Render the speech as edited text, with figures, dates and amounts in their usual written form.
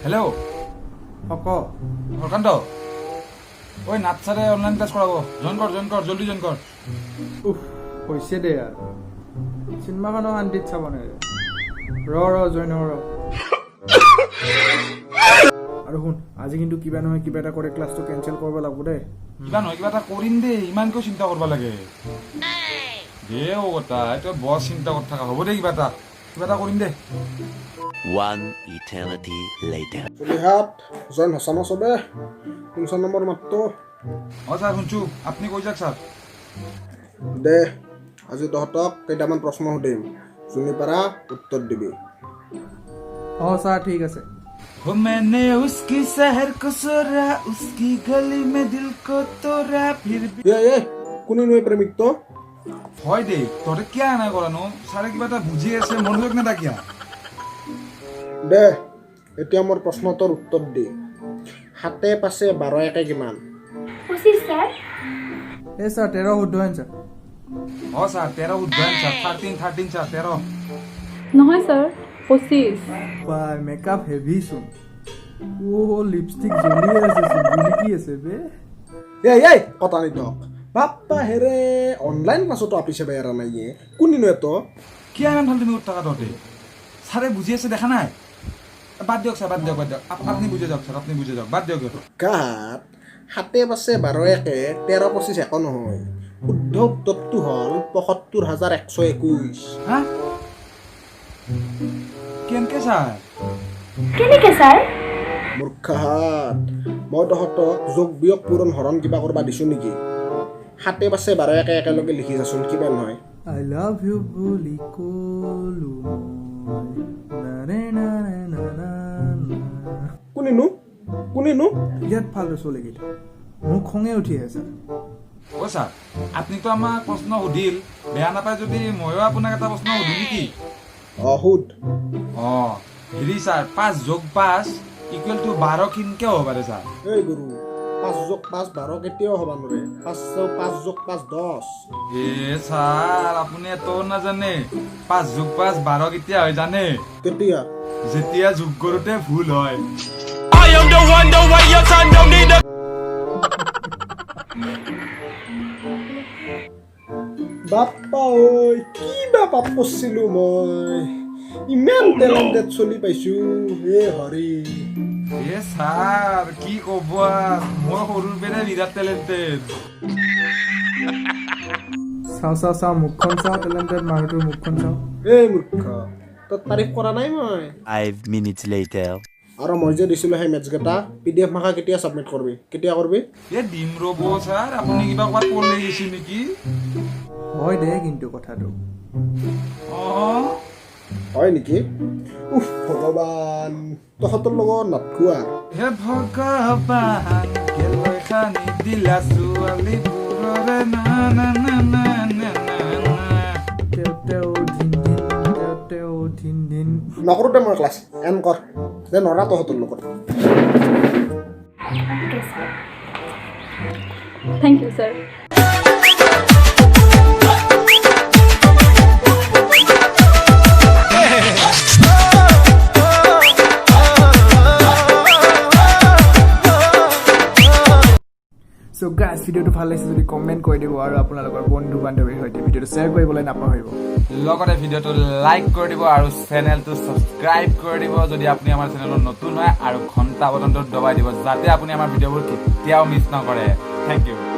Hello' হক হৰকান্ত ঐ নাথ ছাৰে online class কৰাব জইন কৰ জল্দি জইন কৰ উফ হৈছে দে আৰু চিনেমাখনো শান্তিত চাব নোৱাৰে জইন ৰ আৰু শুন আজি কিন্তু কিবা নহয় কিবা এটা কৰি ক্লাছটো কেঞ্চেল কৰিব লাগিব দেই কিবা নহয় কিবা এটা কৰিম দেই ইমান কিয় চিন্তা কৰিব লাগে দে অ কথা এইটো বৰ চিন্তা কৰি থকা হ'ব দেই কিবা এটা কৰিম দে One eternity later. চলিহাত জইন হসা না চবে 3 নম্বৰ মাত্ৰ ছাৰ শুনছো আপুনি কৈ যাওক ছাৰ দে আজি তহঁতক কেইটামান প্ৰশ্ন সুধিম শুনি পাৰা উত্তৰ দিবি ছাৰ ঠিক আছে हो मैंने उसकी शहर को सोरा उसकी गली में दिल को तोड़ा फिर भी এ কোনে নয় প্ৰেমিক তো হয় দেই তহঁতে কিয় নাই কৰানো ছাৰে কিবা এটা বুজি আছে মনোযোগ নেদা কিয়া দে এতিয়া মোৰ প্ৰশ্নটোৰ উত্তৰ দি হাতে পাছে 12 একে কিমান 25 স্যাৰ ছাৰ 13 শুদ্ধ এনচাৰ ছাৰ 13 উদ্যান ছাৰ 13 ছাৰ 13 নহয় স্যার 25 বাই মেকআপ হেভি চোন লিপষ্টিক জ্বলি আছে কি আছে বে এই কথা নাই তো বাপ্পা হেৰে অনলাইন ক্লাছতো আপিছে বেয়াৰা নাই কোনে নয় তো কিয় ইমান ভাল তুমি উত্তৰ তহঁতে ছাৰে বুজি আছে দেখা নাই বাদ দিয়ক ছাৰ বাদ দিয়ক আপুনি বুজি যাওক ছাৰ আপুনি বুজি যাওক বাদ দিয়ক গাত হাতে পাছে 12 একে 13 25 একো নহয় শুদ্ধ উত্তৰটো হ'ল 75121 হা কেনেকে ছাৰ কেনেকে স্যাৰ মূৰ্খাহাত মই তহঁতক যোগ বিয়োগ পূৰণ হৰণ কিবা কৰবা দিছো নেকি হাতে পাছে 12 একে একেলগে লিখি যাচোন কিমান হয় আই লাভ ইউ বুলি কলো কোনেনো ইয়াত ভাল চলে কেইটা মোক খঙে উঠি আছে ছাৰ আপুনিতো আমাক প্ৰশ্ন সুধিল বেয়া নাপায় যদি ময়ো আপোনাক এটা প্ৰশ্ন সুধো নেকি সুধ হেৰি ছাৰ 5 যোগ 5 ইকুৱেল টু 12 কিনকে হ'ব পাৰে ছাৰ এই গুৰু 5 যোগ 5 12 কেতিয়াও হ'ব নোৱাৰে 5 যোগ 5 10 ছাৰ আপুনি এটো নাজানে 5 যোগ 5 12 কেতিয়া হয় জানে কেতিয়া যেতিয়া যোগ কৰোঁতে ভুল হয় বাপ্পা ঐ কিবা পাপ কৰিছিলো মই ইমান টেলেণ্টেড চলি পাইছো হৰি ছাৰ কি ক'ব মই সৰুৰ পৰাই বিৰাট টেলেণ্টেড চাওঁ মুখখন চাওঁ টেলেণ্টেড মানুহটোৰ মুখখন চাওঁ মূৰ্খ তোৰ তাৰিফ কৰা নাই মই 5 minutes later. আৰু মই যে দিছিলোঁ সেই মেথছকেইটা PDF মাখা কেতিয়া ছাবমিট কৰবি দিম ৰ'ব ছাৰ আপুনি কিবা ক'ৰবাত পঢ়ি গৈছে নেকি হয় দে কিন্তু কথাটো হয় নেকি উফ ভগৱান তহঁতৰ লগত নাথখোৱা হে ভগৱান কেলৈ খানি দিলা ছোৱালীবোৰৰে না না না না না তেও ধিন নকৰোঁতে মই ক্লাছ এন কৰ যে নৰা তহঁতৰ লগত thank you sir so guys ভিডিঅ'টো ভাল লাগিছে যদি কমেণ্ট কৰি দিব আৰু আপোনালোকৰ বন্ধু বান্ধৱীৰ সৈতে ভিডিঅ'টো শ্বেয়াৰ কৰিবলৈ নাপাহৰিব লগতে ভিডিঅ'টো লাইক কৰি দিব আৰু চেনেলটো ছাবস্ক্ৰাইব কৰি দিব যদি আপুনি আমাৰ চেনেলত নতুন হয় আৰু ঘণ্টা বটনটো দবাই দিব যাতে আপুনি আমাৰ ভিডিঅ'বোৰ কেতিয়াও মিছ নকৰে থেংক ইউ